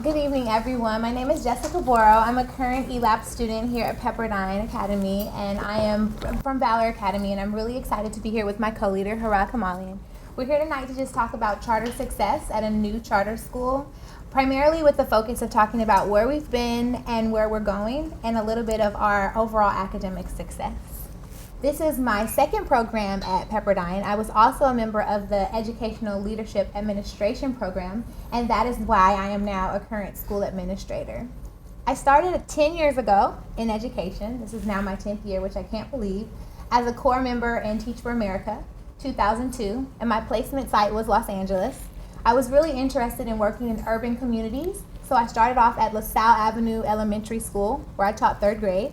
Good evening, everyone. My name is Jessica Boro. I'm a current ELAP student here at Pepperdine Academy, and I am from Valor Academy, and I'm really excited to be here with my co-leader, Hrag Hamalian. We're here tonight to just talk about charter success at a new charter school, primarily with the focus of talking about where we've been and where we're going, and a little bit of our overall academic success. This is my second program at Pepperdine. I was also a member of the Educational Leadership Administration program, and that is why I am now a current school administrator. I started 10 years ago in education. This is now my 10th year, which I can't believe, as a core member in Teach for America, 2002, and my placement site was Los Angeles. I was really interested in working in urban communities, so I started off at LaSalle Avenue Elementary School, where I taught third grade.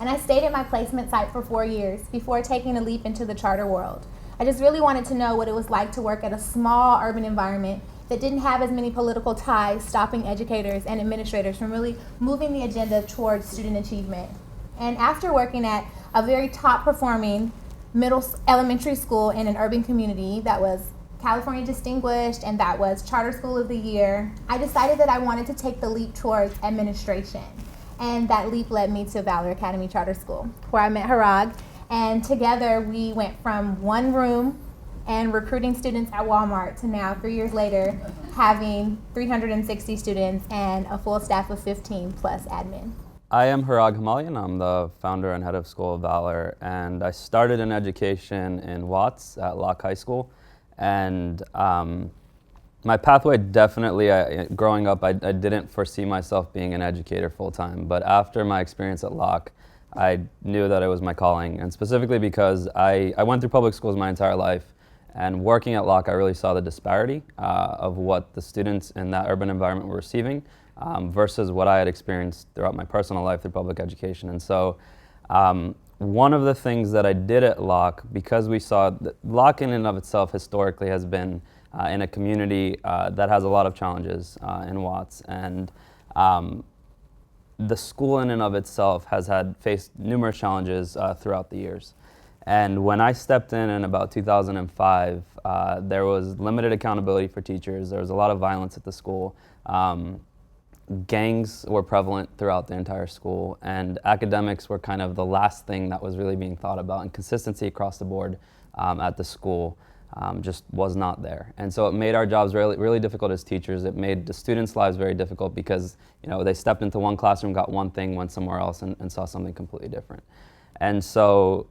And I stayed at my placement site for 4 years before taking a leap into the charter world. I just really wanted to know what it was like to work at a small urban environment that didn't have as many political ties stopping educators and administrators from really moving the agenda towards student achievement. And after working at a very top performing elementary school in an urban community that was California Distinguished and that was Charter School of the Year, I decided that I wanted to take the leap towards administration. And that leap led me to Valor Academy Charter School, where I met Hrag, and together we went from one room and recruiting students at Walmart to now, 3 years later, having 360 students and a full staff of 15 plus admin. I am Hrag Hamalian. I'm the founder and head of School of Valor, and I started in education in Watts at Locke High School. And my pathway definitely, growing up, I didn't foresee myself being an educator full-time, but after my experience at Locke, I knew that it was my calling, and specifically because I went through public schools my entire life, and working at Locke, I really saw the disparity of what the students in that urban environment were receiving versus what I had experienced throughout my personal life through public education. And so one of the things that I did at Locke, because we saw that Locke in and of itself historically has been in a community that has a lot of challenges in Watts, and the school in and of itself has faced numerous challenges throughout the years. And when I stepped in about 2005, there was limited accountability for teachers. There was a lot of violence at the school. Gangs were prevalent throughout the entire school, and academics were kind of the last thing that was really being thought about, and consistency across the board at the school just was not there. And so it made our jobs really, really difficult as teachers. It made the students' lives very difficult because they stepped into one classroom, got one thing, went somewhere else, and saw something completely different. And so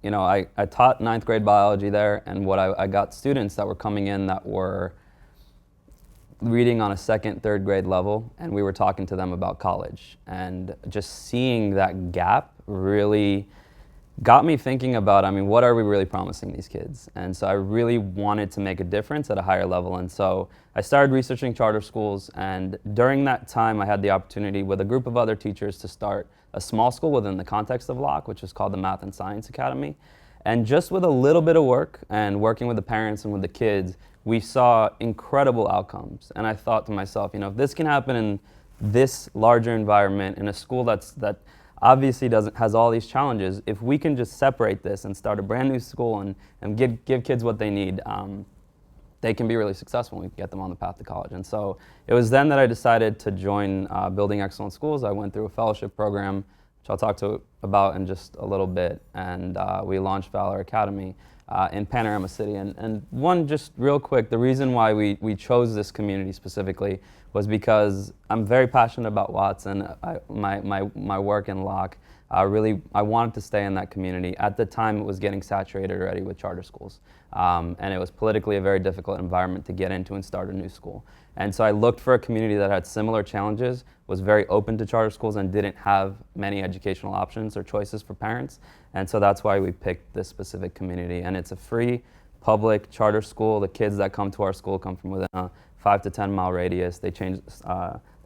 I taught 9th grade biology there, and I got students that were coming in that were reading on a 2nd, 3rd grade level, and we were talking to them about college. And just seeing that gap really got me thinking about, what are we really promising these kids? And so I really wanted to make a difference at a higher level. And so I started researching charter schools, and during that time I had the opportunity with a group of other teachers to start a small school within the context of Locke, which is called the Math and Science Academy. And just with a little bit of work and working with the parents and with the kids, we saw incredible outcomes. And I thought to myself, if this can happen in this larger environment, in a school that obviously has all these challenges, if we can just separate this and start a brand new school and give kids what they need, they can be really successful and we can get them on the path to college. And so it was then that I decided to join Building Excellent Schools. I went through a fellowship program, which I'll talk about in just a little bit, and we launched Valor Academy in Panorama City. And one, just real quick, the reason why we chose this community specifically was because I'm very passionate about Watts, and my work in Locke. I wanted to stay in that community. At the time, it was getting saturated already with charter schools, and it was politically a very difficult environment to get into and start a new school. And so I looked for a community that had similar challenges, was very open to charter schools, and didn't have many educational options or choices for parents. And so that's why we picked this specific community. And it's a free public charter school. The kids that come to our school come from within a 5 to 10 mile radius. They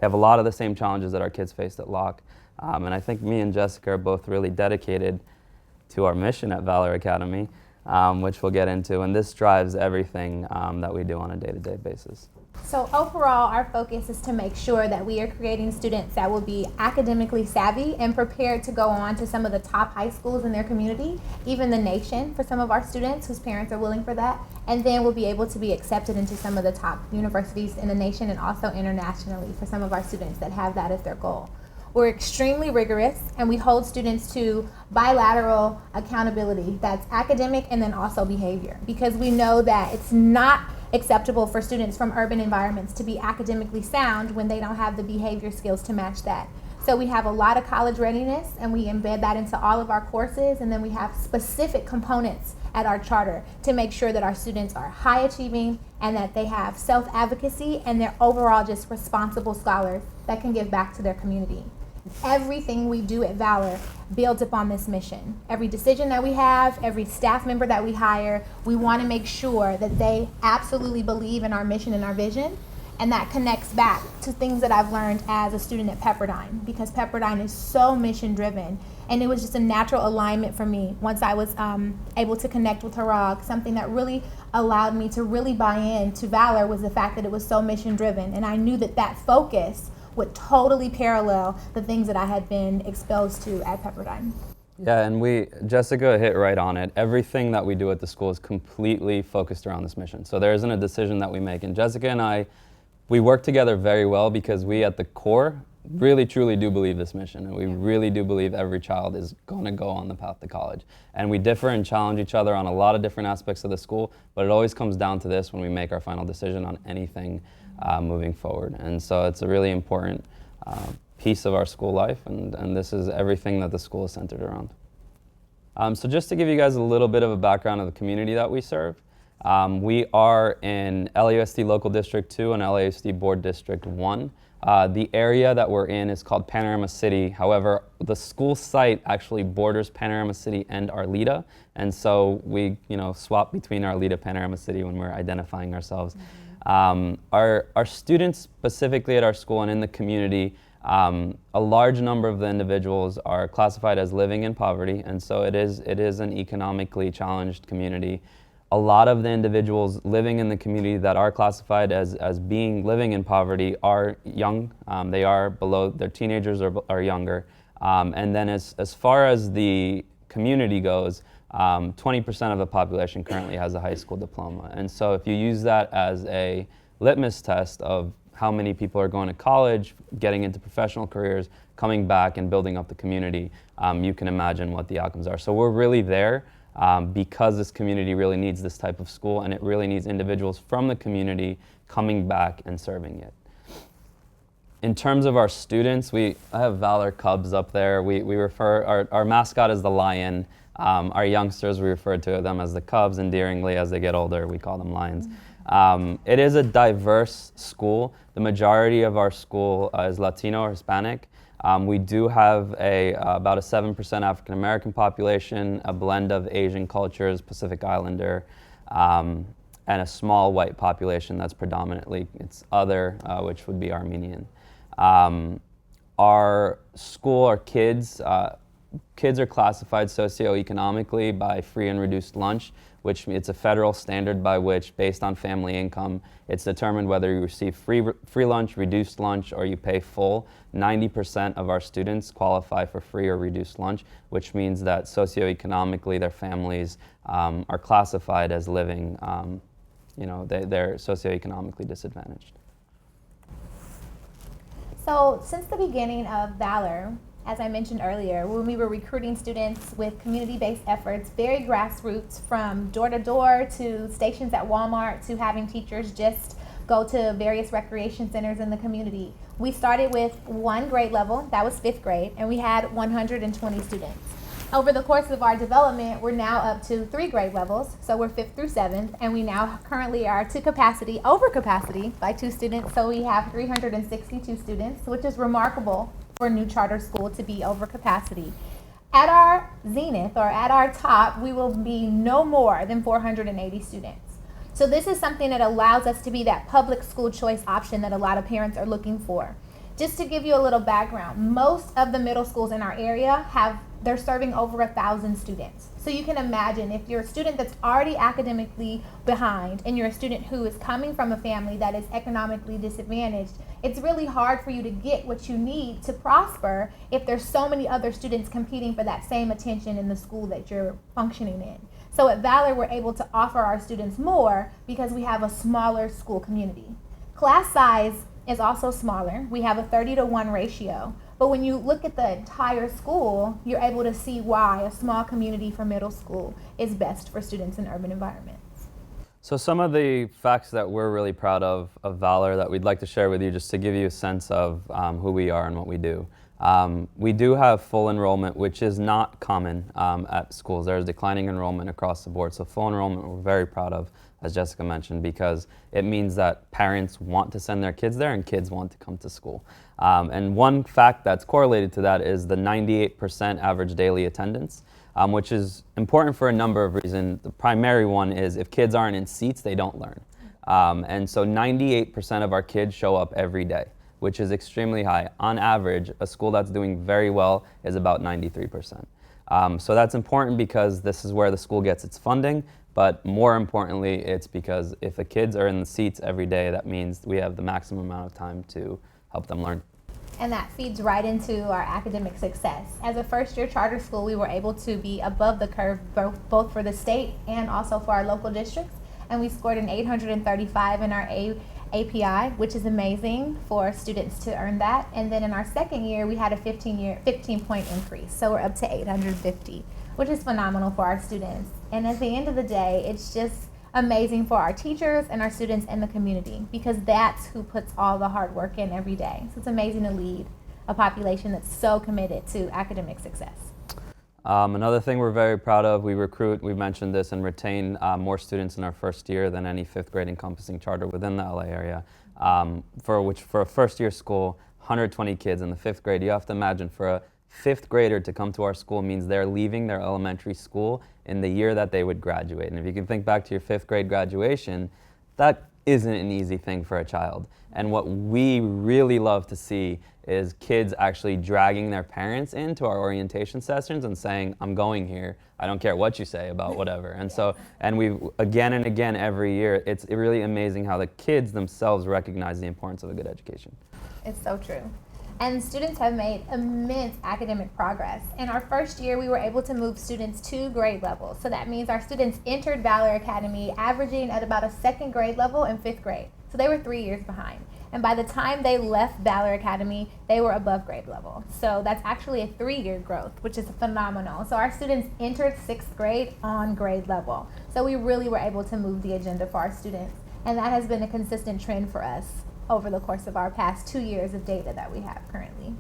have a lot of the same challenges that our kids faced at Locke. And I think me and Jessica are both really dedicated to our mission at Valor Academy, which we'll get into. And this drives everything that we do on a day-to-day basis. So overall, our focus is to make sure that we are creating students that will be academically savvy and prepared to go on to some of the top high schools in their community, even the nation for some of our students whose parents are willing for that, and then we'll be able to be accepted into some of the top universities in the nation and also internationally for some of our students that have that as their goal. We're extremely rigorous, and we hold students to bilateral accountability. That's academic and then also behavior, because we know that it's not acceptable for students from urban environments to be academically sound when they don't have the behavior skills to match that. So we have a lot of college readiness, and we embed that into all of our courses, and then we have specific components at our charter to make sure that our students are high achieving and that they have self-advocacy and they're overall just responsible scholars that can give back to their community. Everything we do at Valor builds upon this mission. Every decision that we have, every staff member that we hire, we want to make sure that they absolutely believe in our mission and our vision, and that connects back to things that I've learned as a student at Pepperdine, because Pepperdine is so mission driven, and it was just a natural alignment for me once I was able to connect with Hrag. Something that really allowed me to really buy in to Valor was the fact that it was so mission driven, and I knew that that focus would totally parallel the things that I had been exposed to at Pepperdine. Yeah, and Jessica hit right on it. Everything that we do at the school is completely focused around this mission. So there isn't a decision that we make. And Jessica and I, we work together very well because we at the core really truly do believe this mission, and we really do believe every child is going to go on the path to college. And we differ and challenge each other on a lot of different aspects of the school, but it always comes down to this when we make our final decision on anything moving forward. And so it's a really important piece of our school life, and this is everything that the school is centered around. So just to give you guys a little bit of a background of the community that we serve, we are in LAUSD Local District 2 and LAUSD Board District 1. The area that we're in is called Panorama City. However, the school site actually borders Panorama City and Arleta, and so we swap between Arleta and Panorama City when we're identifying ourselves. Our students specifically at our school and in the community, a large number of the individuals are classified as living in poverty, and so it is an economically challenged community. A lot of the individuals living in the community that are classified as being living in poverty are young. They are below, they're teenagers or younger. And then as far as the community goes, 20% of the population currently has a high school diploma. And so if you use that as a litmus test of how many people are going to college, getting into professional careers, coming back and building up the community, you can imagine what the outcomes are. So we're really there because this community really needs this type of school, and it really needs individuals from the community coming back and serving it. In terms of our students, I have Valor Cubs up there. We refer, our mascot is the lion. Our youngsters, we refer to them as the Cubs. Endearingly, as they get older, we call them lions. It is a diverse school. The majority of our school is Latino or Hispanic. We do have about a 7% African American population, a blend of Asian cultures, Pacific Islander, and a small white population that's predominantly, it's other, which would be Armenian. Our school, our kids are classified socioeconomically by free and reduced lunch, which it's a federal standard by which, based on family income, it's determined whether you receive free lunch, reduced lunch, or you pay full. 90% of our students qualify for free or reduced lunch, which means that socioeconomically their families are classified as living, they're socioeconomically disadvantaged. So since the beginning of Valor, as I mentioned earlier, when we were recruiting students with community-based efforts, very grassroots, from door-to-door to stations at Walmart to having teachers just go to various recreation centers in the community. We started with one grade level, that was 5th grade, and we had 120 students. Over the course of our development, we're now up to 3 grade levels, so we're 5th through 7th, and we now currently are to capacity, over capacity by 2 students, so we have 362 students, which is remarkable for a new charter school to be over capacity. At our zenith, or at our top, we will be no more than 480 students. So this is something that allows us to be that public school choice option that a lot of parents are looking for. Just to give you a little background, most of the middle schools in our area they're serving over 1,000 students. So you can imagine if you're a student that's already academically behind and you're a student who is coming from a family that is economically disadvantaged, it's really hard for you to get what you need to prosper if there's so many other students competing for that same attention in the school that you're functioning in. So at Valor, we're able to offer our students more because we have a smaller school community. Class size is also smaller. We have a 30-to-1 ratio. But when you look at the entire school, you're able to see why a small community for middle school is best for students in urban environments. So some of the facts that we're really proud of Valor that we'd like to share with you just to give you a sense of who we are and what we do. We do have full enrollment, which is not common at schools. There's declining enrollment across the board. So full enrollment we're very proud of, as Jessica mentioned, because it means that parents want to send their kids there and kids want to come to school. And one fact that's correlated to that is the 98% average daily attendance, which is important for a number of reasons. The primary one is if kids aren't in seats, they don't learn. And so 98% of our kids show up every day, which is extremely high. On average, a school that's doing very well is about 93%. So that's important because this is where the school gets its funding, but more importantly, it's because if the kids are in the seats every day, that means we have the maximum amount of time to help them learn. And that feeds right into our academic success. As a first-year charter school, we were able to be above the curve both for the state and also for our local districts. And we scored an 835 in our API, which is amazing for students to earn that. And then in our second year, we had a 15-point increase. So we're up to 850, which is phenomenal for our students. And at the end of the day, it's just amazing for our teachers and our students and the community because that's who puts all the hard work in every day. So it's amazing to lead a population that's so committed to academic success. Another thing we're very proud of, we recruit, we mentioned this, and retain more students in our first year than any fifth grade encompassing charter within the LA area. For a first year school, 120 kids in the fifth grade. You have to imagine for a fifth grader to come to our school means they're leaving their elementary school in the year that they would graduate. And if you can think back to your fifth grade graduation, that isn't an easy thing for a child. And what we really love to see is kids actually dragging their parents into our orientation sessions and saying, I'm going here. I don't care what you say about whatever. And so, and we again and again every year, it's really amazing how the kids themselves recognize the importance of a good education. It's so true. And students have made immense academic progress. In our first year, we were able to move students 2 grade levels. So that means our students entered Valor Academy averaging at about a 2nd grade level in 5th grade. So they were 3 years behind. And by the time they left Valor Academy, they were above grade level. So that's actually a 3-year growth, which is phenomenal. So our students entered 6th grade on grade level. So we really were able to move the agenda for our students. And that has been a consistent trend for us over the course of our past 2 years of data that we have currently.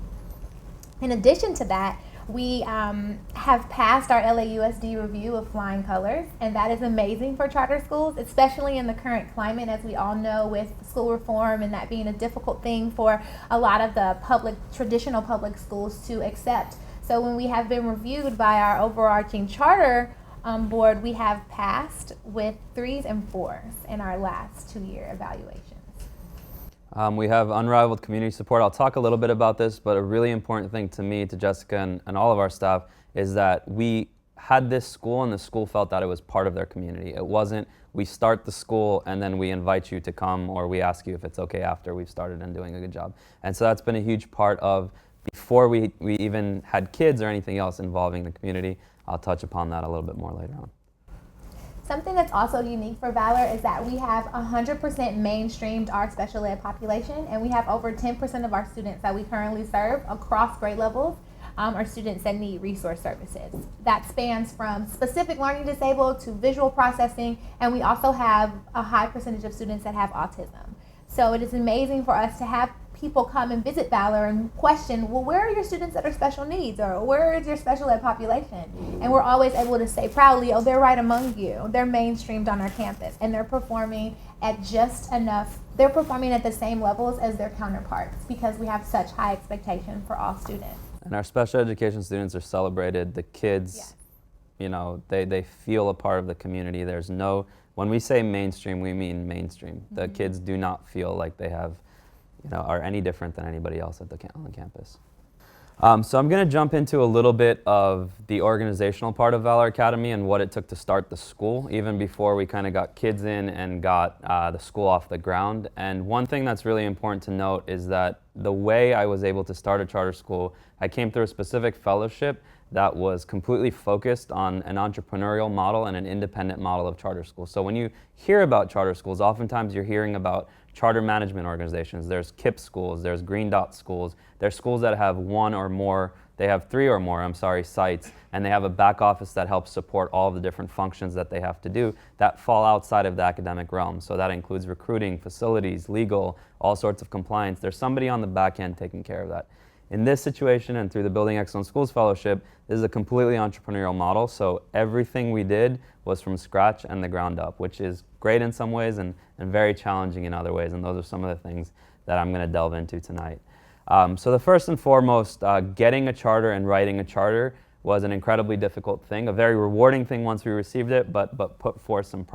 In addition to that, we have passed our LAUSD review of flying colors, and that is amazing for charter schools, especially in the current climate, as we all know, with school reform and that being a difficult thing for a lot of the traditional public schools to accept. So when we have been reviewed by our overarching charter board, we have passed with 3s and 4s in our last 2-year evaluation. We have unrivaled community support. I'll talk a little bit about this, but a really important thing to me, to Jessica, and all of our staff is that we had this school and the school felt that it was part of their community. It wasn't, we start the school and then we invite you to come or we ask you if it's okay after we've started and doing a good job. And so that's been a huge part of, before we even had kids or anything else involving the community. I'll touch upon that a little bit more later on. Something that's also unique for Valor is that we have 100% mainstreamed our special ed population, and we have over 10% of our students that we currently serve across grade levels are students that need resource services. That spans from specific learning disabled to visual processing, and we also have a high percentage of students that have autism. So it is amazing for us to have people come and visit Valor and question, well, where are your students that are special needs, or where is your special ed population? And we're always able to say proudly, oh, they're right among you. They're mainstreamed on our campus, and they're performing at just enough, they're performing at the same levels as their counterparts because we have such high expectations for all students. And our special education students are celebrated. The kids, Yes. you know, they feel a part of the community. There's no, when we say mainstream, we mean mainstream. The kids do not feel like they have are any different than anybody else at on the campus. So I'm going to jump into a little bit of the organizational part of Valor Academy and what it took to start the school, even before we kind of got kids in and got the school off the ground. And one thing that's really important to note is that the way I was able to start a charter school, I came through a specific fellowship that was completely focused on an entrepreneurial model and an independent model of charter schools. So when you hear about charter schools, oftentimes you're hearing about charter management organizations. There's KIPP schools, there's Green Dot schools, there's schools that have they have three or more sites, and they have a back office that helps support all of the different functions that they have to do that fall outside of the academic realm. So that includes recruiting, facilities, legal, all sorts of compliance. There's somebody on the back end taking care of that. In this situation and through the Building Excellent Schools Fellowship, this is a completely entrepreneurial model, so everything we did was from scratch and the ground up, which is great in some ways and very challenging in other ways, and those are some of the things that I'm going to delve into tonight. So the first and foremost, getting a charter and writing a charter was an incredibly difficult thing, a very rewarding thing once we received it, but put forth some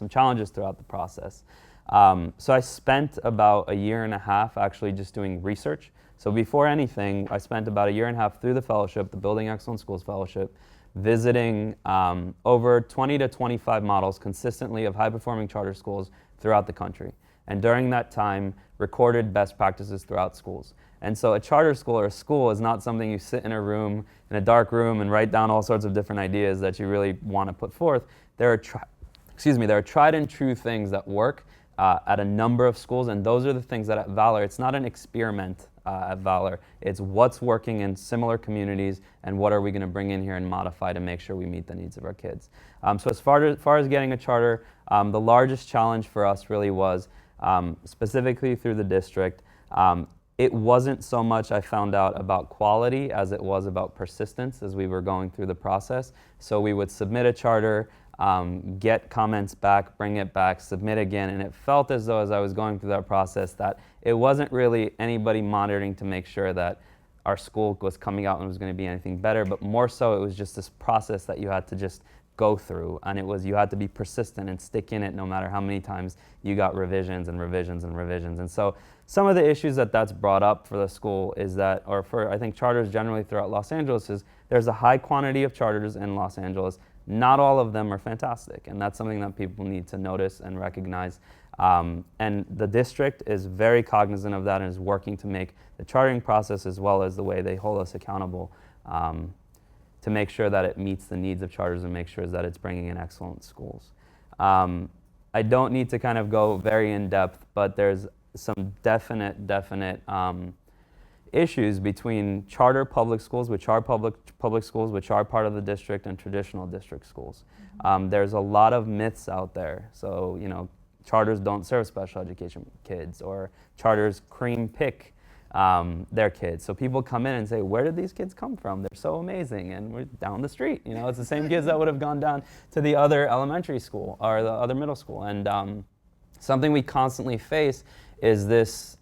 challenges throughout the process. So I spent about a year and a half actually just doing research. So before anything, I spent about a year and a half through the fellowship, the Building Excellent Schools Fellowship, visiting over 20 to 25 models consistently of high-performing charter schools throughout the country. And during that time, recorded best practices throughout schools. And so a charter school or a school is not something you sit in a room, in a dark room, and write down all sorts of different ideas that you really want to put forth. There are tried and true things that work at a number of schools, and those are the things that at Valor, it's not an experiment at Valor. It's what's working in similar communities and what are we going to bring in here and modify to make sure we meet the needs of our kids. So as far as getting a charter, the largest challenge for us really was specifically through the district. It wasn't so much I found out about quality as it was about persistence as we were going through the process. So we would submit a charter, get comments back, bring it back, submit again, and it felt as though as I was going through that process that it wasn't really anybody monitoring to make sure that our school was coming out and was going to be anything better, but more so it was just this process that you had to just go through, and it was you had to be persistent and stick in it no matter how many times you got revisions and revisions and revisions. And so some of the issues that's brought up for the school is that, or for I think charters generally throughout Los Angeles, is there's a high quantity of charters in Los Angeles. Not all of them are fantastic, and that's something that people need to notice and recognize. And the district is very cognizant of that and is working to make the chartering process as well as the way they hold us accountable to make sure that it meets the needs of charters and make sure that it's bringing in excellent schools. I don't need to kind of go very in depth, but there's some definite issues between charter public schools, which are public schools, which are part of the district, and traditional district schools. There's a lot of myths out there. So, charters don't serve special education kids, or charters cream pick their kids. So people come in and say, where did these kids come from? They're so amazing, and we're down the street. It's the same kids that would have gone down to the other elementary school or the other middle school. And something we constantly face is this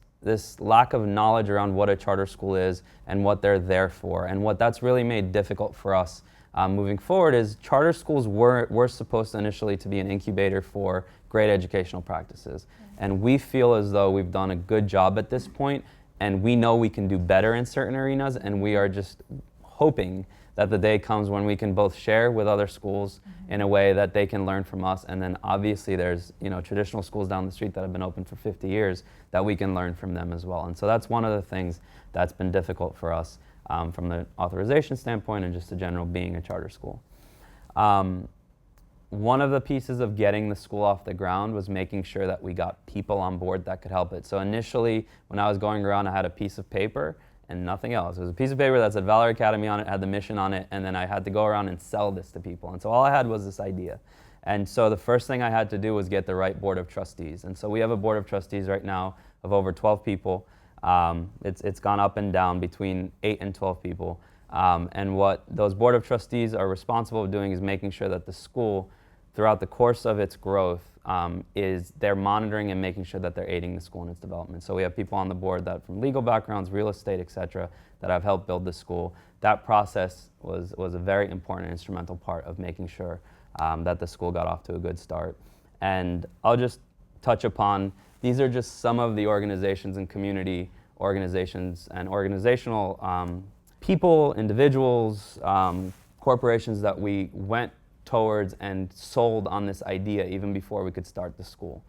lack of knowledge around what a charter school is and what they're there for. And what that's really made difficult for us moving forward is charter schools were supposed initially to be an incubator for great educational practices. And we feel as though we've done a good job at this point, and we know we can do better in certain arenas, and we are just hoping that the day comes when we can both share with other schools in a way that they can learn from us. And then obviously there's traditional schools down the street that have been open for 50 years that we can learn from them as well. And so that's one of the things that's been difficult for us from the authorization standpoint and just the general being a charter school. One of the pieces of getting the school off the ground was making sure that we got people on board that could help it. So initially, when I was going around, I had a piece of paper and nothing else. It was a piece of paper that said Valor Academy on it, had the mission on it, and then I had to go around and sell this to people. And so all I had was this idea. And so the first thing I had to do was get the right board of trustees. And so we have a board of trustees right now of over 12 people. It's gone up and down between 8 and 12 people. And what those board of trustees are responsible for doing is making sure that the school, throughout the course of its growth, is they're monitoring and making sure that they're aiding the school in its development. So we have people on the board that from legal backgrounds, real estate, et cetera, that have helped build the school. That process was a very important instrumental part of making sure that the school got off to a good start. And I'll just touch upon these are just some of the organizations and community organizations and organizational people, individuals, corporations that we went towards and sold on this idea even before we could start the school.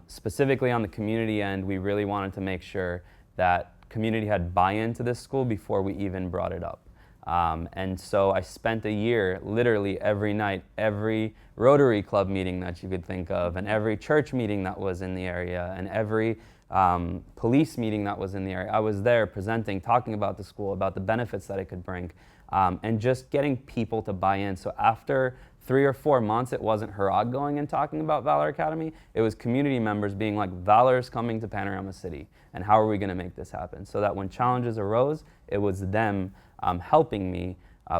Specifically on the community end, we really wanted to make sure that community had buy-in to this school before we even brought it up. And so I spent a year, literally every night, every Rotary Club meeting that you could think of, and every church meeting that was in the area, and every police meeting that was in the area. I was there presenting, talking about the school, about the benefits that it could bring, and just getting people to buy in. So after 3 or 4 months, it wasn't Hrag going and talking about Valor Academy. It was community members being like, Valor's coming to Panorama City, and how are we going to make this happen? So that when challenges arose, it was them helping me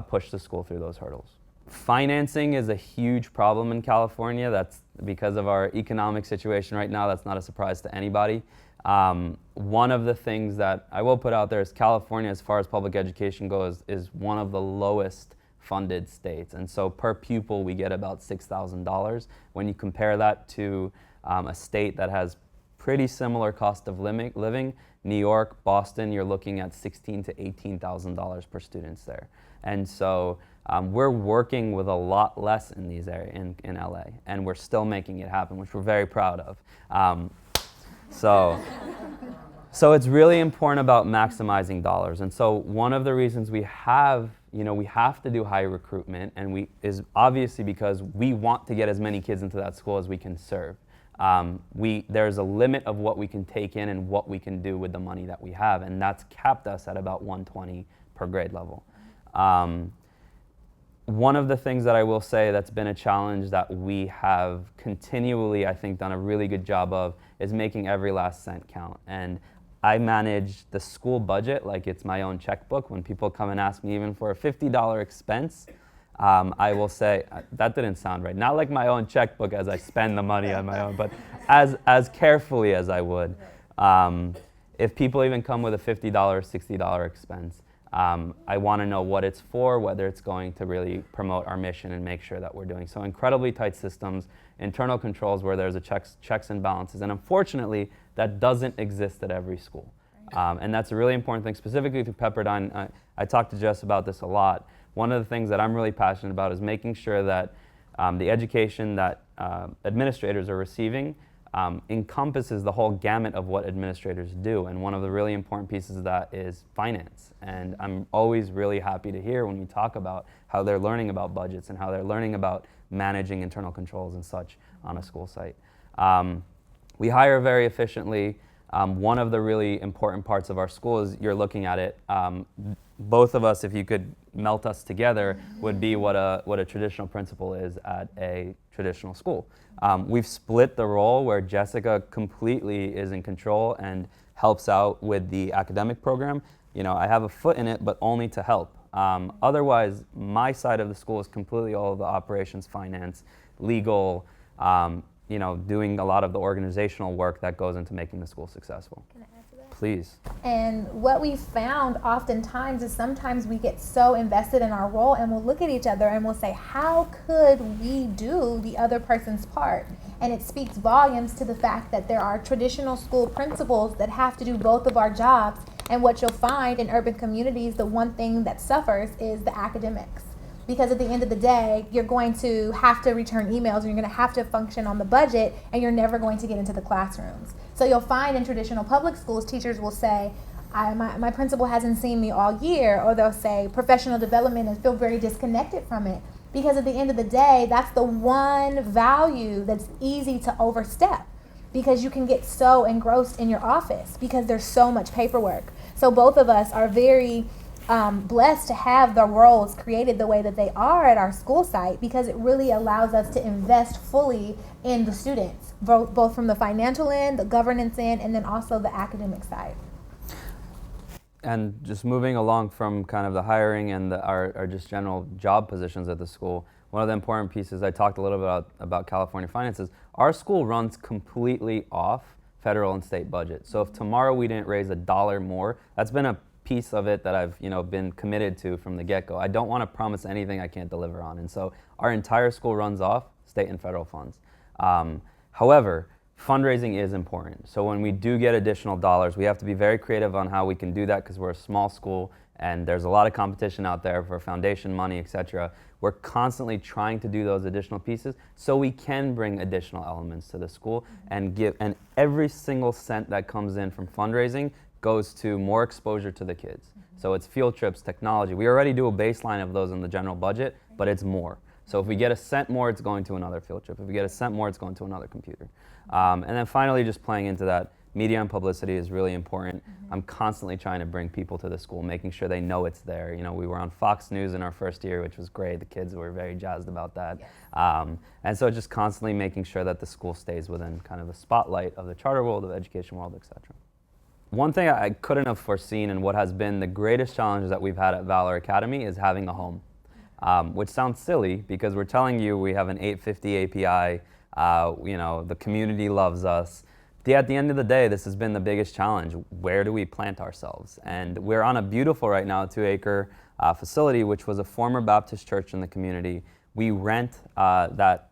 push the school through those hurdles. Financing is a huge problem in California. That's because of our economic situation right now. That's not a surprise to anybody. One of the things that I will put out there is California, as far as public education goes, is one of the lowest funded states. And so per pupil, we get about $6,000. When you compare that to a state that has pretty similar cost of living, New York, Boston, you're looking at $16,000 to $18,000 per student there. And so we're working with a lot less in these areas in LA, and we're still making it happen, which we're very proud of. So it's really important about maximizing dollars. And so one of the reasons we have to do high recruitment is obviously because we want to get as many kids into that school as we can serve. There's a limit of what we can take in and what we can do with the money that we have, and that's capped us at about 120 per grade level. One of the things that I will say that's been a challenge that we have continually, I think, done a really good job of is making every last cent count. And I manage the school budget like it's my own checkbook. When people come and ask me even for a $50 expense, I will say, that didn't sound right. Not like my own checkbook as I spend the money on my own, but as carefully as I would. If people even come with a $50, $60 expense, I want to know what it's for, whether it's going to really promote our mission and make sure that we're doing. So incredibly tight systems, internal controls where there's a checks and balances. And unfortunately, that doesn't exist at every school. And that's a really important thing, specifically through Pepperdine. I talked to Jess about this a lot. One of the things that I'm really passionate about is making sure that the education that administrators are receiving encompasses the whole gamut of what administrators do. And one of the really important pieces of that is finance. And I'm always really happy to hear when we talk about how they're learning about budgets and how they're learning about managing internal controls and such on a school site. We hire very efficiently. One of the really important parts of our school is you're looking at it. Both of us, if you could melt us together, would be what a traditional principal is at a traditional school. We've split the role where Jessica completely is in control and helps out with the academic program. I have a foot in it, but only to help. Otherwise, my side of the school is completely all of the operations, finance, legal, doing a lot of the organizational work that goes into making the school successful. Can I add to that? Please. And what we found oftentimes is sometimes we get so invested in our role and we'll look at each other and we'll say, how could we do the other person's part? And it speaks volumes to the fact that there are traditional school principals that have to do both of our jobs. And what you'll find in urban communities, the one thing that suffers is the academics. Because at the end of the day, you're going to have to return emails, and you're going to have to function on the budget, and you're never going to get into the classrooms. So you'll find in traditional public schools, teachers will say, my principal hasn't seen me all year, or they'll say professional development and feel very disconnected from it. Because at the end of the day, that's the one value that's easy to overstep, because you can get so engrossed in your office because there's so much paperwork. So both of us are very blessed to have the roles created the way that they are at our school site, because it really allows us to invest fully in the students, both from the financial end, the governance end, and then also the academic side. And just moving along from kind of the hiring and our just general job positions at the school, one of the important pieces I talked a little bit about California finances, our school runs completely off federal and state budget. So if tomorrow we didn't raise $1 more, that's been a piece of it that I've been committed to from the get-go. I don't want to promise anything I can't deliver on, and so our entire school runs off state and federal funds. However, fundraising is important. So when we do get additional dollars, we have to be very creative on how we can do that because we're a small school and there's a lot of competition out there for foundation money, etc. We're constantly trying to do those additional pieces so we can bring additional elements to the school and every single cent that comes in from fundraising goes to more exposure to the kids. So it's field trips, technology. We already do a baseline of those in the general budget, but it's more. So if we get a cent more, it's going to another field trip. If we get a cent more, it's going to another computer. And then finally, just playing into that, media and publicity is really important. I'm constantly trying to bring people to the school, making sure they know it's there. You know, we were on Fox News in our first year, which was great. The kids were very jazzed about that. And so just constantly making sure that the school stays within kind of the spotlight of the charter world, of the education world, etc. One thing I couldn't have foreseen and what has been the greatest challenges that we've had at Valor Academy is having a home. Which sounds silly because we're telling you we have an 850 API, you know, the community loves us. At the end of the day, this has been the biggest challenge. Where do we plant ourselves? And we're on a beautiful right now 2-acre facility, which was a former Baptist church in the community. We rent that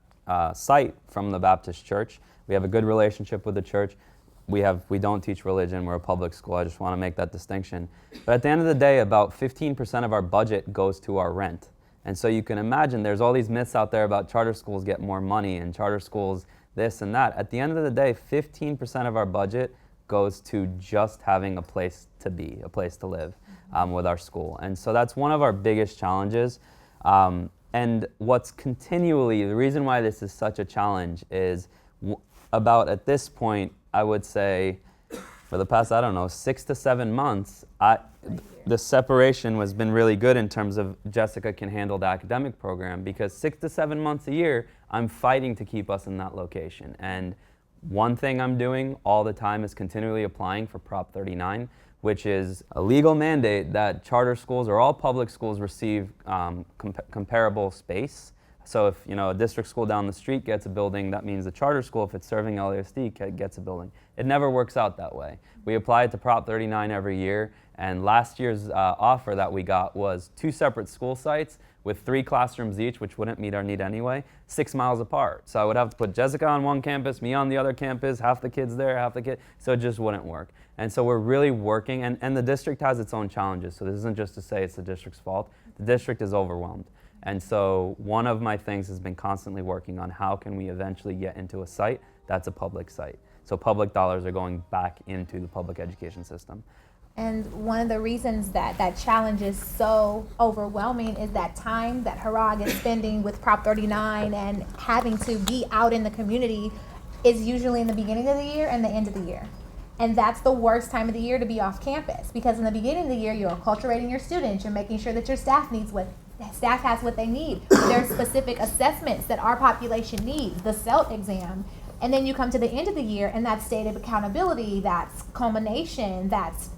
site from the Baptist church. We have a good relationship with the church. We don't teach religion, we're a public school, I just want to make that distinction. But at the end of the day, about 15% of our budget goes to our rent. And so you can imagine there's all these myths out there about charter schools get more money and charter schools this and that. At the end of the day, 15% of our budget goes to just having a place to be, a place to live with our school. And so that's one of our biggest challenges. And what's continually, the reason why this is such a challenge is about at this point, I would say for the past, 6 to 7 months, the separation has been really good in terms of Jessica can handle the academic program because 6 to 7 months a year, I'm fighting to keep us in that location. And one thing I'm doing all the time is continually applying for Prop 39, which is a legal mandate that charter schools or all public schools receive comparable space. So if a district school down the street gets a building, that means the charter school, if it's serving LASD, gets a building. It never works out that way. We apply to Prop 39 every year, and last year's offer that we got was 2 separate school sites with 3 classrooms each, which wouldn't meet our need anyway, 6 miles apart. So I would have to put Jessica on one campus, me on the other campus, half the kids there, half the kids, so it just wouldn't work. And so we're really working, and the district has its own challenges, so this isn't just to say it's the district's fault. The district is overwhelmed. And so one of my things has been constantly working on how can we eventually get into a site that's a public site. So public dollars are going back into the public education system. And one of the reasons that that challenge is so overwhelming is that time that Hrag is spending with Prop 39 and having to be out in the community is usually in the beginning of the year and the end of the year. And that's the worst time of the year to be off campus because in the beginning of the year, you're acculturating your students, you're making sure that your staff has what they need. There's specific assessments that our population needs, the CELT exam. And then you come to the end of the year and that's state of accountability, that's culmination, that's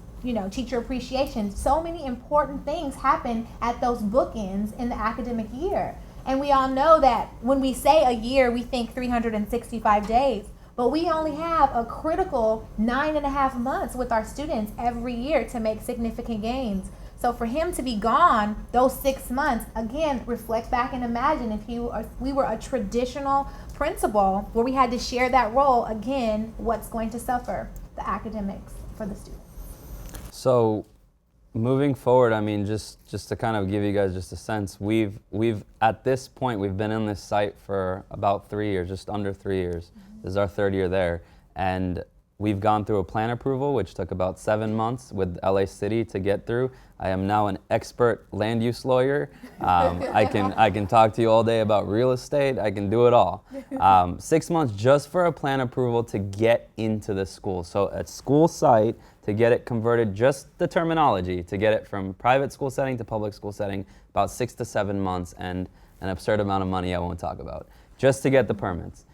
teacher appreciation. So many important things happen at those bookends in the academic year. And we all know that when we say a year, we think 365 days, but we only have a critical 9.5 months with our students every year to make significant gains. So for him to be gone those 6 months, again, reflect back and imagine if we were a traditional principal where we had to share that role, again, what's going to suffer? The academics for the students. So moving forward, just to kind of give you guys just a sense, we've at this point, we've been in this site for about 3 years, just under 3 years. This is our 3rd year there. And we've gone through a plan approval, which took about 7 months with LA City to get through. I am now an expert land use lawyer. I can talk to you all day about real estate. I can do it all. 6 months just for a plan approval to get into the school. So a school site, to get it converted, just the terminology, to get it from private school setting to public school setting, about 6 to 7 months and an absurd amount of money I won't talk about, just to get the permits.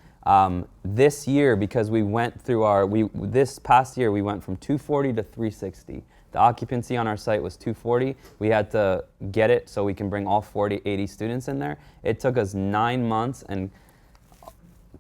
This year, because we went through this past year, we went from 240 to 360. The occupancy on our site was 240. We had to get it so we can bring all 80 students in there. It took us 9 months and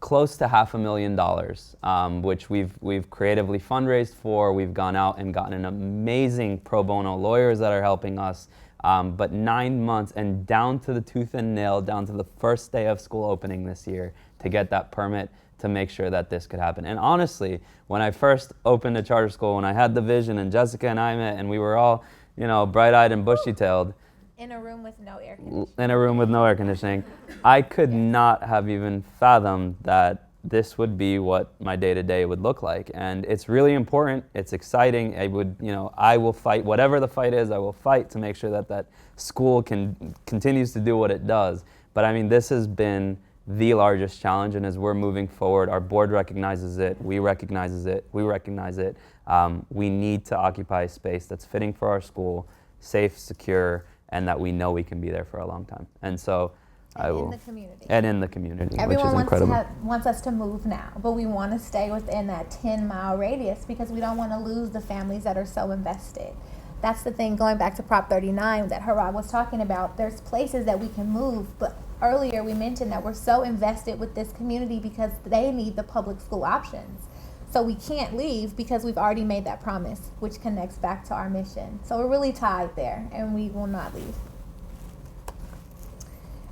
close to $500,000, which we've creatively fundraised for. We've gone out and gotten an amazing pro bono lawyers that are helping us. But 9 months and down to the tooth and nail, down to the first day of school opening this year to get that permit to make sure that this could happen. And honestly, when I first opened a charter school, when I had the vision and Jessica and I met and we were all, bright-eyed and bushy-tailed, in a room with no air conditioning, I could not have even fathomed that this would be what my day-to-day would look like. And it's really important, it's exciting. I will fight, whatever the fight is, I will fight to make sure that that school continues to do what it does. But I mean, this has been the largest challenge, and as we're moving forward, our board recognizes it, we recognize it. We need to occupy a space that's fitting for our school, safe, secure, and that we know we can be there for a long time. And so in the community. And in the community, Everyone which is incredible. wants us to move now, but we want to stay within that 10-mile radius because we don't want to lose the families that are so invested. That's the thing, going back to Prop 39 that Hrag was talking about. There's places that we can move, but earlier we mentioned that we're so invested with this community because they need the public school options. So we can't leave because we've already made that promise, which connects back to our mission. So we're really tied there, and we will not leave.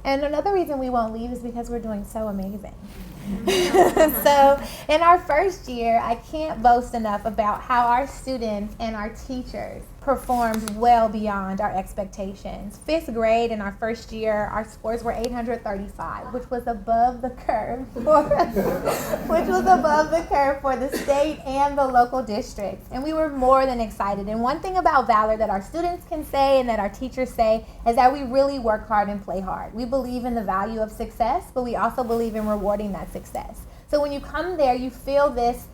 And another reason we won't leave is because we're doing so amazing. So in our first year, I can't boast enough about how our students and our teachers performed well beyond our expectations. Fifth grade in our first year, our scores were 835, which was above the curve for the state and the local districts. And we were more than excited. And one thing about Valor that our students can say and that our teachers say is that we really work hard and play hard. We believe in the value of success, but we also believe in rewarding that success. So when you come there, you feel this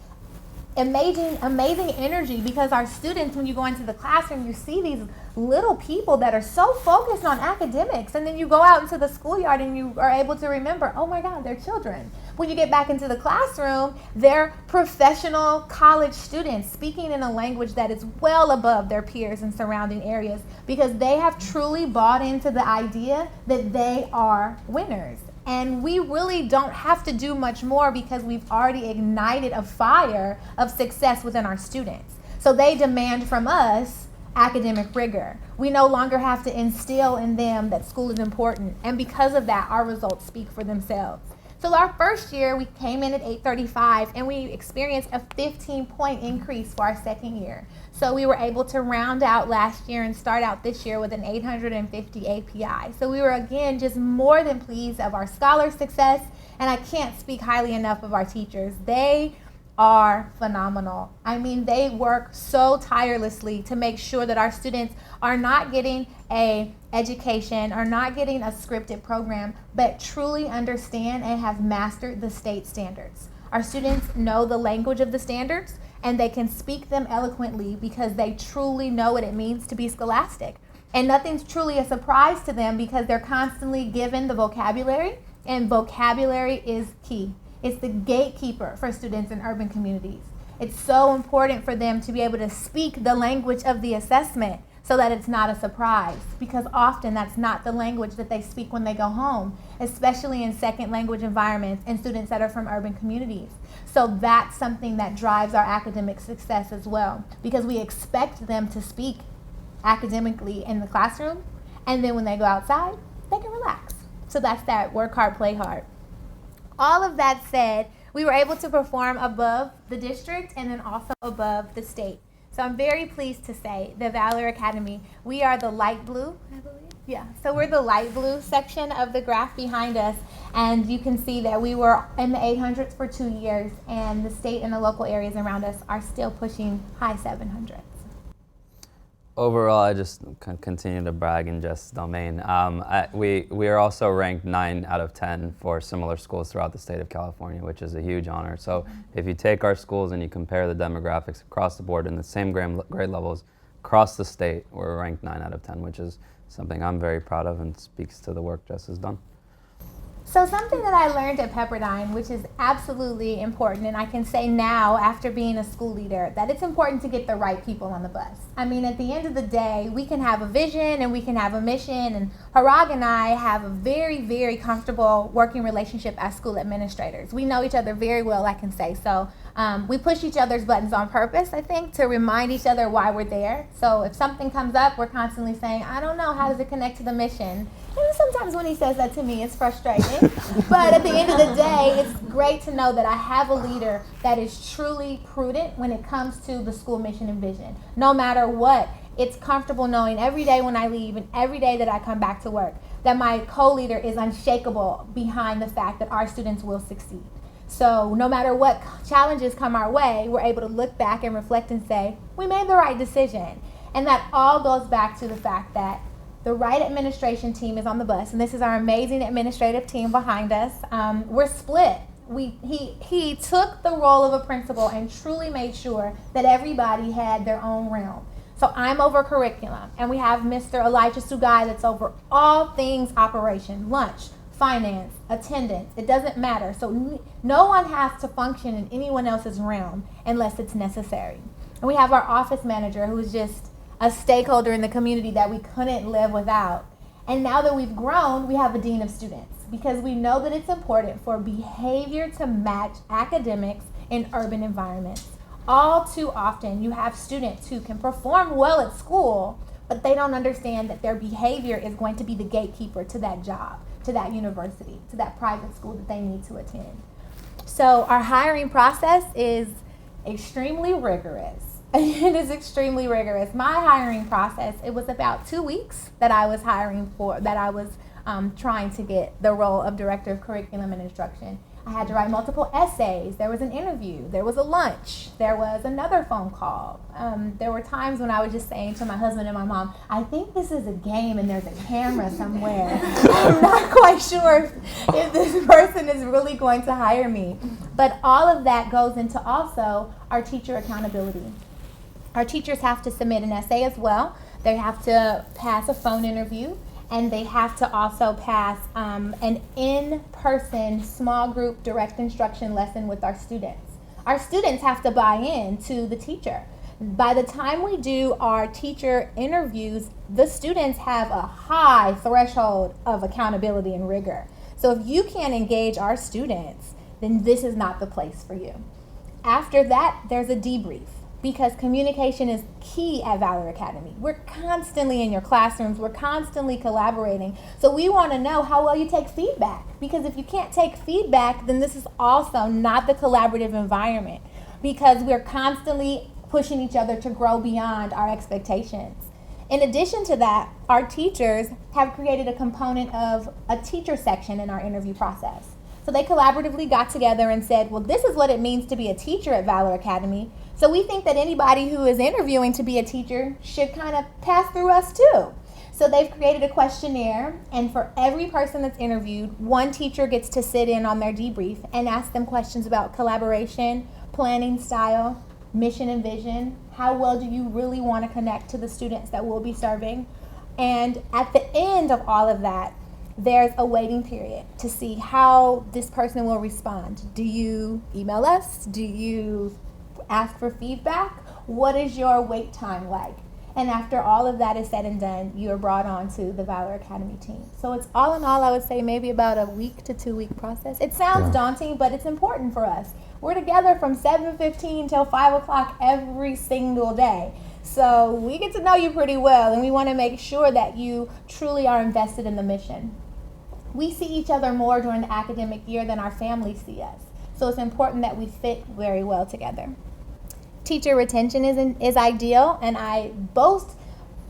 amazing energy because our students, when you go into the classroom, you see these little people that are so focused on academics, and then you go out into the schoolyard and you are able to remember, oh my God, they're children. When you get back into the classroom, they're professional college students speaking in a language that is well above their peers in surrounding areas because they have truly bought into the idea that they are winners. And we really don't have to do much more because we've already ignited a fire of success within our students. So they demand from us academic rigor. We no longer have to instill in them that school is important. And because of that, our results speak for themselves. So our first year, we came in at 835, and we experienced a 15-point increase for our second year. So we were able to round out last year and start out this year with an 850 API. So we were, again, just more than pleased of our scholar success, and I can't speak highly enough of our teachers. They are phenomenal. I mean, they work so tirelessly to make sure that our students are not getting a education, are not getting a scripted program, but truly understand and have mastered the state standards. Our students know the language of the standards, and they can speak them eloquently because they truly know what it means to be scholastic. And nothing's truly a surprise to them because they're constantly given the vocabulary, and vocabulary is key. It's the gatekeeper for students in urban communities. It's so important for them to be able to speak the language of the assessment so that it's not a surprise, because often that's not the language that they speak when they go home, especially in second language environments and students that are from urban communities. So that's something that drives our academic success as well, because we expect them to speak academically in the classroom, and then when they go outside, they can relax. So that's that work hard, play hard. All of that said, we were able to perform above the district and then also above the state. So I'm very pleased to say the Valor Academy, we are the light blue, I believe. Yeah, so we're the light blue section of the graph behind us, and you can see that we were in the 800s for 2 years, and the state and the local areas around us are still pushing high 700s. Overall, I just continue to brag in Jess's domain. We are also ranked 9 out of 10 for similar schools throughout the state of California, which is a huge honor. So if you take our schools and you compare the demographics across the board in the same grade levels across the state, we're ranked 9 out of 10, which is something I'm very proud of and speaks to the work Jess has done. So something that I learned at Pepperdine, which is absolutely important, and I can say now after being a school leader, that it's important to get the right people on the bus. I mean, at the end of the day, we can have a vision and we can have a mission, and Hrag and I have a very, very comfortable working relationship as school administrators. We know each other very well, I can say. So we push each other's buttons on purpose, I think, to remind each other why we're there. So if something comes up, we're constantly saying, I don't know, how does it connect to the mission? And it's sometimes when he says that to me, it's frustrating. But at the end of the day, it's great to know that I have a leader that is truly prudent when it comes to the school mission and vision. No matter what, it's comfortable knowing every day when I leave and every day that I come back to work that my co-leader is unshakable behind the fact that our students will succeed. So no matter what challenges come our way, we're able to look back and reflect and say, we made the right decision. And that all goes back to the fact that the right administration team is on the bus, and this is our amazing administrative team behind us. We're split. He took the role of a principal and truly made sure that everybody had their own realm. So I'm over curriculum, and we have Mr. Elijah Sugai that's over all things operation, lunch, finance, attendance. It doesn't matter. So no one has to function in anyone else's realm unless it's necessary. And we have our office manager who is just a stakeholder in the community that we couldn't live without. And now that we've grown, we have a dean of students because we know that it's important for behavior to match academics in urban environments. All too often, you have students who can perform well at school, but they don't understand that their behavior is going to be the gatekeeper to that job, to that university, to that private school that they need to attend. So our hiring process is extremely rigorous. It is extremely rigorous. My hiring process, it was about 2 weeks that I was trying to get the role of Director of Curriculum and Instruction. I had to write multiple essays. There was an interview. There was a lunch. There was another phone call. There were times when I was just saying to my husband and my mom, I think this is a game and there's a camera somewhere. I'm not quite sure if this person is really going to hire me. But all of that goes into also our teacher accountability. Our teachers have to submit an essay as well. They have to pass a phone interview. And they have to also pass an in-person small group direct instruction lesson with our students. Our students have to buy in to the teacher. By the time we do our teacher interviews, the students have a high threshold of accountability and rigor. So if you can't engage our students, then this is not the place for you. After that, there's a debrief. Because communication is key at Valor Academy. We're constantly in your classrooms. We're constantly collaborating. So we want to know how well you take feedback. Because if you can't take feedback, then this is also not the collaborative environment. Because we're constantly pushing each other to grow beyond our expectations. In addition to that, our teachers have created a component of a teacher section in our interview process. So they collaboratively got together and said, well, this is what it means to be a teacher at Valor Academy. So we think that anybody who is interviewing to be a teacher should kind of pass through us too. So they've created a questionnaire, and for every person that's interviewed, one teacher gets to sit in on their debrief and ask them questions about collaboration, planning style, mission and vision. How well do you really want to connect to the students that we'll be serving? And at the end of all of that, there's a waiting period to see how this person will respond. Do you email us? Do you ask for feedback? What is your wait time like? And after all of that is said and done, you are brought on to the Valor Academy team. So it's all in all, I would say maybe about a week to 2 week process. It sounds daunting, but it's important for us. We're together from 7:15 till 5 o'clock every single day. So we get to know you pretty well, and we want to make sure that you truly are invested in the mission. We see each other more during the academic year than our families see us. So it's important that we fit very well together. Teacher retention is ideal, and I boast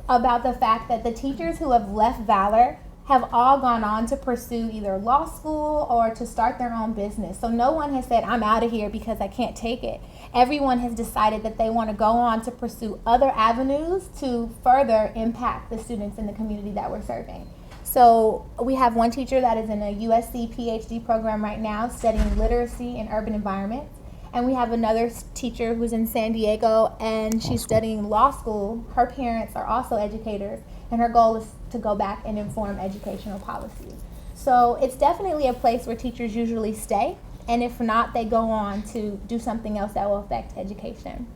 about the fact that the teachers who have left Valor have all gone on to pursue either law school or to start their own business. So no one has said, I'm out of here because I can't take it. Everyone has decided that they want to go on to pursue other avenues to further impact the students in the community that we're serving. So we have one teacher that is in a USC PhD program right now studying literacy in urban environments. And we have another teacher who's in San Diego, and she's studying law school. Her parents are also educators, and her goal is to go back and inform educational policy. So it's definitely a place where teachers usually stay, and if not, they go on to do something else that will affect education.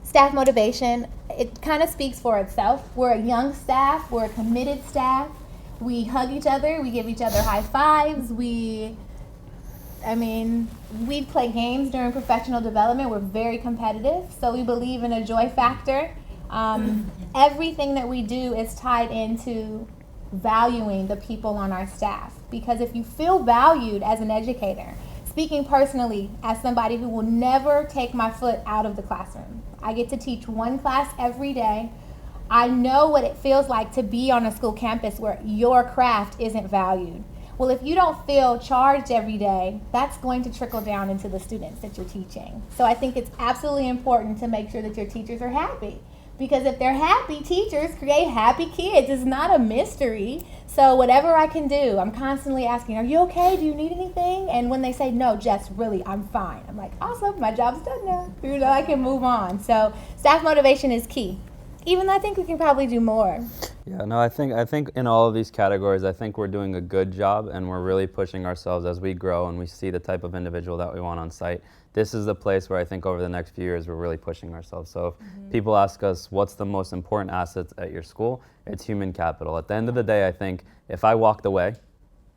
Staff motivation, it kind of speaks for itself. We're a young staff, we're a committed staff. We hug each other, we give each other high fives, we play games during professional development. We're very competitive, so we believe in a joy factor. Everything that we do is tied into valuing the people on our staff. Because if you feel valued as an educator, speaking personally as somebody who will never take my foot out of the classroom, I get to teach one class every day. I know what it feels like to be on a school campus where your craft isn't valued. Well, if you don't feel charged every day, that's going to trickle down into the students that you're teaching. So I think it's absolutely important to make sure that your teachers are happy. Because if they're happy, teachers create happy kids. It's not a mystery. So whatever I can do, I'm constantly asking, are you okay? Do you need anything? And when they say, no, Jess, really, I'm fine. I'm like, awesome, my job's done now. I can move on. So staff motivation is key. Even though I think we can probably do more. Yeah, no, I think in all of these categories, I think we're doing a good job, and we're really pushing ourselves as we grow and we see the type of individual that we want on site. This is the place where I think over the next few years we're really pushing ourselves. So if people ask us what's the most important asset at your school, it's human capital. At the end of the day, I think if I walked away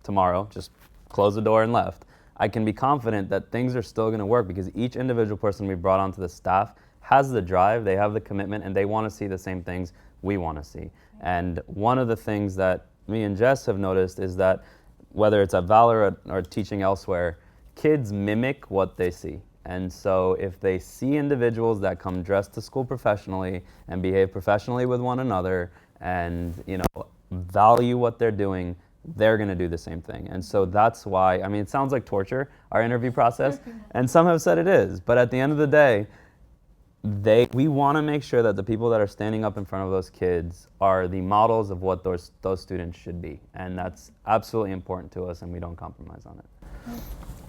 tomorrow, just closed the door and left, I can be confident that things are still going to work because each individual person we brought onto the staff has the drive, they have the commitment, and they want to see the same things we want to see. And one of the things that me and Jess have noticed is that whether it's at Valor or teaching elsewhere, kids mimic what they see. And so if they see individuals that come dressed to school professionally and behave professionally with one another and, value what they're doing, they're going to do the same thing. And so that's why, it sounds like torture, our interview process, and some have said it is, but at the end of the day, we want to make sure that the people that are standing up in front of those kids are the models of what those students should be. And that's absolutely important to us, and we don't compromise on it.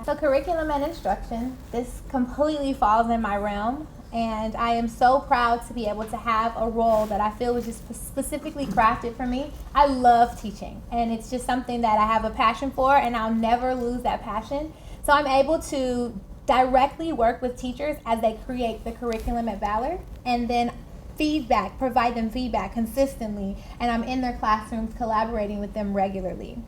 So curriculum and instruction, this completely falls in my realm, and I am so proud to be able to have a role that I feel was just specifically crafted for me. I love teaching, and it's just something that I have a passion for, and I'll never lose that passion. So I'm able to directly work with teachers as they create the curriculum at Valor, and then provide them feedback consistently, and I'm in their classrooms collaborating with them regularly.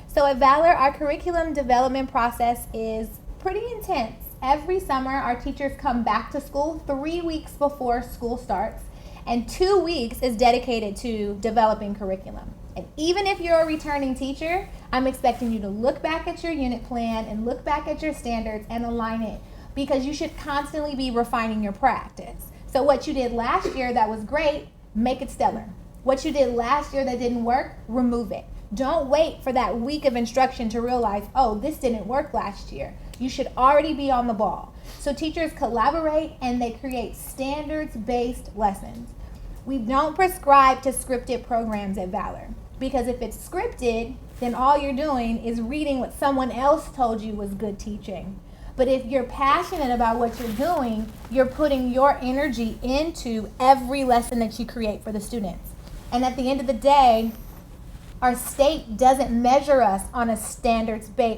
So at Valor, our curriculum development process is pretty intense. Every summer, our teachers come back to school 3 weeks before school starts, and 2 weeks is dedicated to developing curriculum. And even if you're a returning teacher, I'm expecting you to look back at your unit plan and look back at your standards and align it, because you should constantly be refining your practice. So what you did last year that was great, make it stellar. What you did last year that didn't work, remove it. Don't wait for that week of instruction to realize, oh, this didn't work last year. You should already be on the ball. So teachers collaborate and they create standards-based lessons. We don't prescribe to scripted programs at Valor, because if it's scripted, then all you're doing is reading what someone else told you was good teaching. But if you're passionate about what you're doing, you're putting your energy into every lesson that you create for the students. And at the end of the day, our state doesn't measure us on a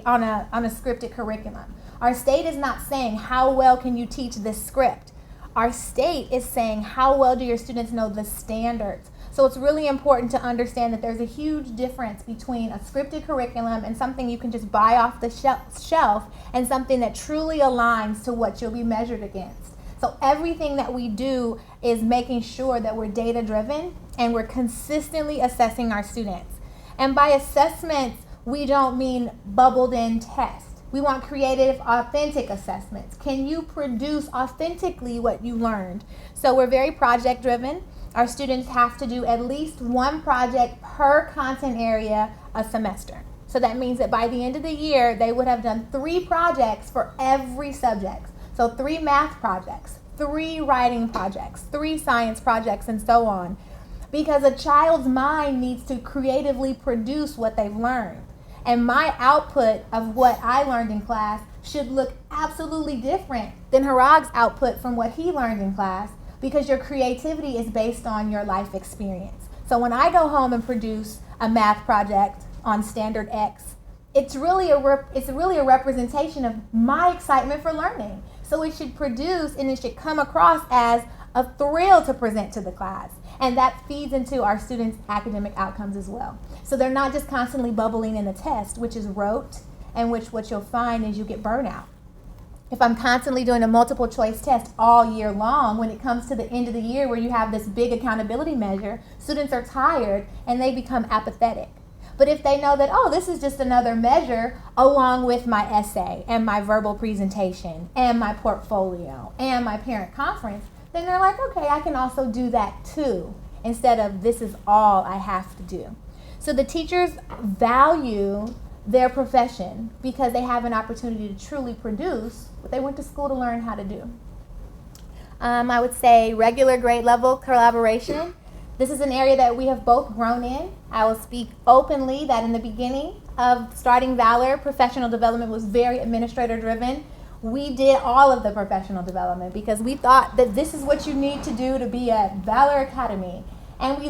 on a scripted curriculum. Our state is not saying how well can you teach this script. Our state is saying how well do your students know the standards. So it's really important to understand that there's a huge difference between a scripted curriculum and something you can just buy off the shelf and something that truly aligns to what you'll be measured against. So everything that we do is making sure that we're data driven and we're consistently assessing our students. And by assessments, we don't mean bubbled in tests. We want creative, authentic assessments. Can you produce authentically what you learned? So we're very project driven. Our students have to do at least one project per content area a semester. So that means that by the end of the year, they would have done 3 projects for every subject. So 3 math projects, 3 writing projects, 3 science projects, and so on. Because a child's mind needs to creatively produce what they've learned. And my output of what I learned in class should look absolutely different than Hrag's output from what he learned in class, because your creativity is based on your life experience. So when I go home and produce a math project on standard X, it's really a representation of my excitement for learning. So it should produce and it should come across as a thrill to present to the class. And that feeds into our students' academic outcomes as well. So they're not just constantly bubbling in the test, which is rote, and which what you'll find is you get burnout. If I'm constantly doing a multiple choice test all year long, when it comes to the end of the year where you have this big accountability measure, students are tired and they become apathetic. But if they know that, oh, this is just another measure along with my essay and my verbal presentation and my portfolio and my parent conference, then they're like, okay, I can also do that too, instead of this is all I have to do. So the teachers value their profession because they have an opportunity to truly produce what they went to school to learn how to do. I would say regular grade level collaboration. This is an area that we have both grown in. I will speak openly that in the beginning of starting Valor, professional development was very administrator driven. We did all of the professional development because we thought that this is what you need to do to be at Valor Academy. And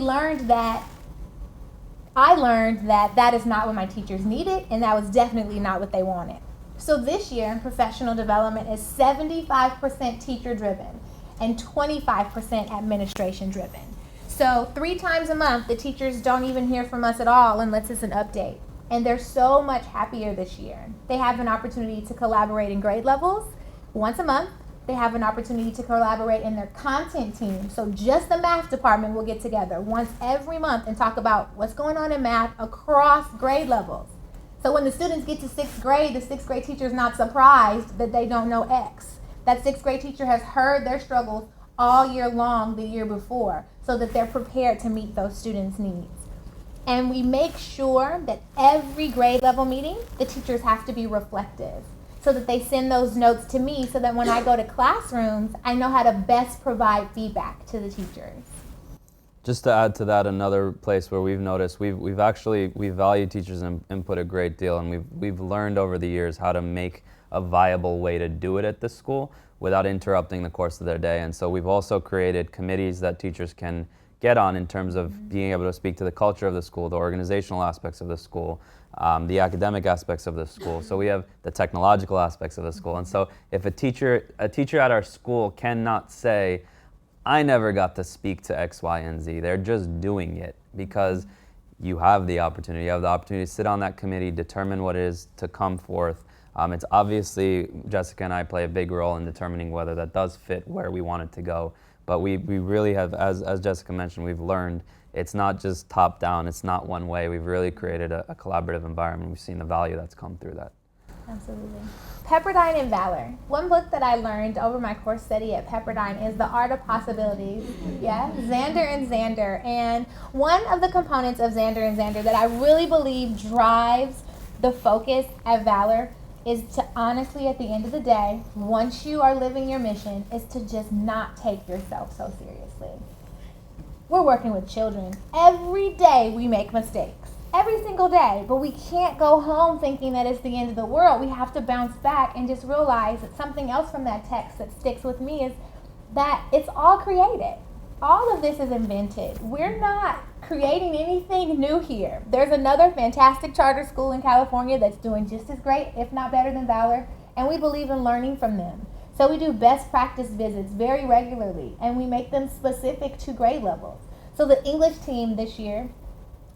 I learned that that is not what my teachers needed, and that was definitely not what they wanted. So this year, professional development is 75% teacher driven and 25% administration driven. So 3 times a month, the teachers don't even hear from us at all unless it's an update. And they're so much happier this year. They have an opportunity to collaborate in grade levels once a month. They have an opportunity to collaborate in their content team. So just the math department will get together once every month and talk about what's going on in math across grade levels. So when the students get to 6th grade, the 6th grade teacher is not surprised that they don't know X. That 6th grade teacher has heard their struggles all year long the year before, so that they're prepared to meet those students' needs. And we make sure that every grade level meeting, the teachers have to be reflective, so that they send those notes to me so that when I go to classrooms, I know how to best provide feedback to the teachers. Just to add to that, another place where we've noticed we value teachers' input a great deal, and we've learned over the years how to make a viable way to do it at this school without interrupting the course of their day. And so we've also created committees that teachers can get on in terms of being able to speak to the culture of the school, the organizational aspects of the school, the academic aspects of the school. So we have the technological aspects of the school. And so if a teacher at our school cannot say, I never got to speak to X, Y, and Z, they're just doing it because you have the opportunity. You have the opportunity to sit on that committee, determine what it is to come forth. It's obviously, Jessica and I play a big role in determining whether that does fit where we want it to go. But we really have, as Jessica mentioned, we've learned it's not just top down, it's not one way. We've really created a collaborative environment. We've seen the value that's come through that. Absolutely. Pepperdine and Valor. One book that I learned over my course study at Pepperdine is The Art of Possibilities. Yeah, Xander and Xander. And one of the components of Xander and Xander that I really believe drives the focus at Valor is to honestly, at the end of the day, once you are living your mission, is to just not take yourself so seriously. We're working with children. Every day we make mistakes. Every single day. But we can't go home thinking that it's the end of the world. We have to bounce back and just realize that something else from that text that sticks with me is that it's all created. All of this is invented. We're not creating anything new here. There's another fantastic charter school in California that's doing just as great, if not better than Valor, and we believe in learning from them. So we do best practice visits very regularly, and we make them specific to grade levels. So the English team this year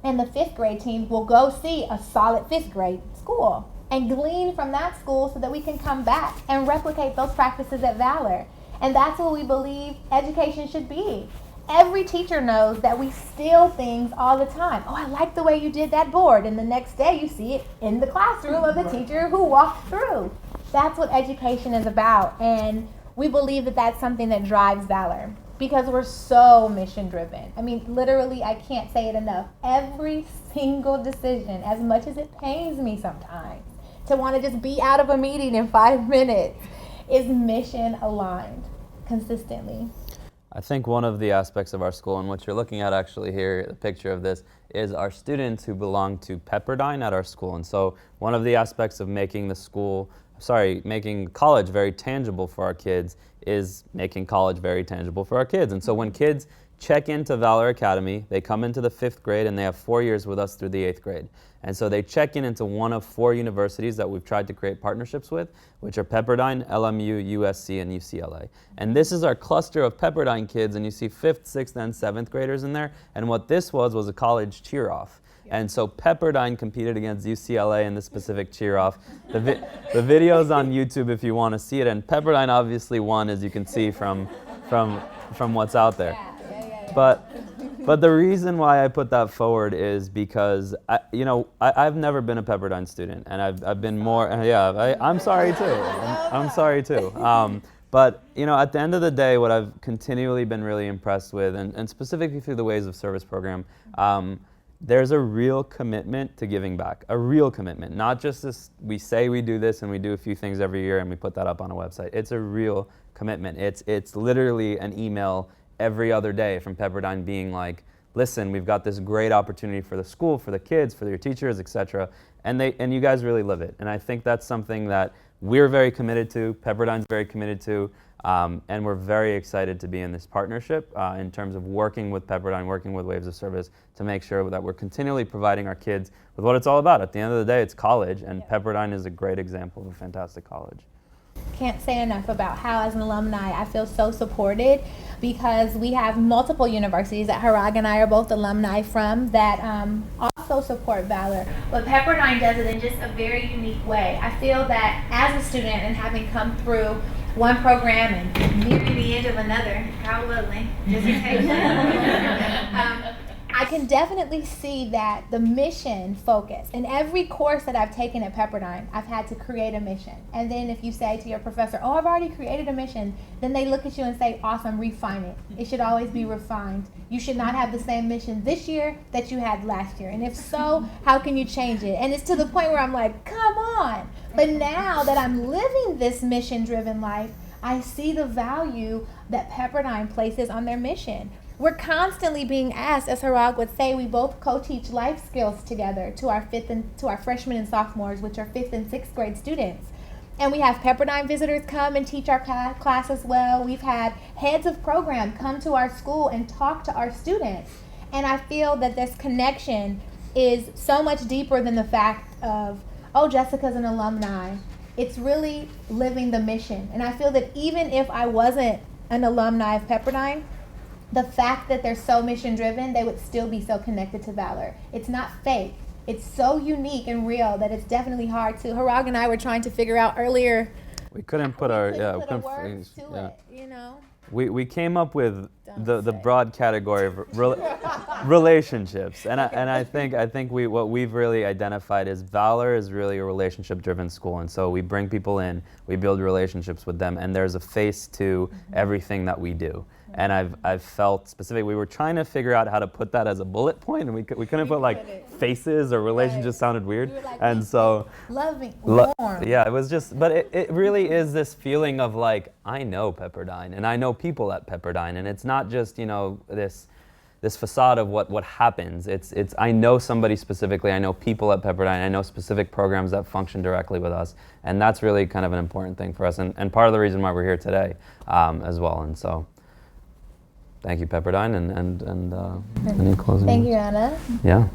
and the 5th grade team will go see a solid 5th grade school and glean from that school so that we can come back and replicate those practices at Valor. And that's what we believe education should be. Every teacher knows that we steal things all the time. Oh, I like the way you did that board. And the next day you see it in the classroom of the teacher who walked through. That's what education is about. And we believe that that's something that drives Valor because we're so mission driven. I mean, literally, I can't say it enough. Every single decision, as much as it pains me sometimes to want to just be out of a meeting in 5 minutes, is mission aligned consistently. I think one of the aspects of our school, and what you're looking at actually here, the picture of this, is our students who belong to Pepperdine at our school. And so one of the aspects of making making college very tangible for our kids is making college very tangible for our kids. And so when kids check into Valor Academy, they come into the 5th grade and they have 4 years with us through the 8th grade. And so they check into one of 4 universities that we've tried to create partnerships with, which are Pepperdine, LMU, USC, and UCLA. And this is our cluster of Pepperdine kids, and you see 5th, 6th, and 7th graders in there. And what this was a college cheer-off. And so Pepperdine competed against UCLA in this specific cheer-off. The video's on YouTube if you want to see it, and Pepperdine obviously won, as you can see from what's out there. But But the reason why I put that forward is because I've never been a Pepperdine student, and I've been more. I'm sorry too. I'm sorry too. But at the end of the day, what I've continually been really impressed with, and specifically through the Ways of Service program, there's a real commitment to giving back. A real commitment, not just this. We say we do this, and we do a few things every year, and we put that up on a website. It's a real commitment. It's literally an email every other day from Pepperdine being like, listen, we've got this great opportunity for the school, for the kids, for your teachers, etc. And you guys really live it. And I think that's something that we're very committed to, Pepperdine's very committed to, and we're very excited to be in this partnership in terms of working with Pepperdine, working with Waves of Service to make sure that we're continually providing our kids with what it's all about. At the end of the day, it's college, and Pepperdine is a great example of a fantastic college. Can't say enough about how, as an alumni, I feel so supported because we have multiple universities that Hrag and I are both alumni from that also support Valor. But Pepperdine does it in just a very unique way. I feel that as a student and having come through one program and nearing the end of another, God willing, dissertation, I can definitely see that the mission focus. In every course that I've taken at Pepperdine, I've had to create a mission. And then if you say to your professor, oh, I've already created a mission, then they look at you and say, awesome, refine it. It should always be refined. You should not have the same mission this year that you had last year. And if so, how can you change it? And it's to the point where I'm like, come on. But now that I'm living this mission-driven life, I see the value that Pepperdine places on their mission. We're constantly being asked, as Hrag would say, we both co-teach life skills together to our freshmen and sophomores, which are 5th and 6th grade students. And we have Pepperdine visitors come and teach our class as well. We've had heads of program come to our school and talk to our students. And I feel that this connection is so much deeper than the fact of, oh, Jessica's an alumni. It's really living the mission. And I feel that even if I wasn't an alumni of Pepperdine, the fact that they're so mission driven, they would still be so connected to Valor. It's not fake. It's so unique and real that it's definitely hard to. Hrag and I were trying to figure out earlier. We couldn't put our words to it, you know. We came up with the broad category of relationships, and I think what we've really identified is Valor is really a relationship-driven school, and so we bring people in, we build relationships with them, and there's a face to everything that we do. And I've felt specific. We were trying to figure out how to put that as a bullet point, and we couldn't put like faces or relationships sounded weird, like, and so loving, warm. Yeah, it was just, but it really is this feeling of like, I know Pepperdine and I know people at Pepperdine, and it's not just this facade of what happens. It's I know somebody specifically. I know people at Pepperdine. I know specific programs that function directly with us, and that's really kind of an important thing for us, and part of the reason why we're here today as well. And so. Thank you, Pepperdine, and any closing? Thank you, Anna. Yeah.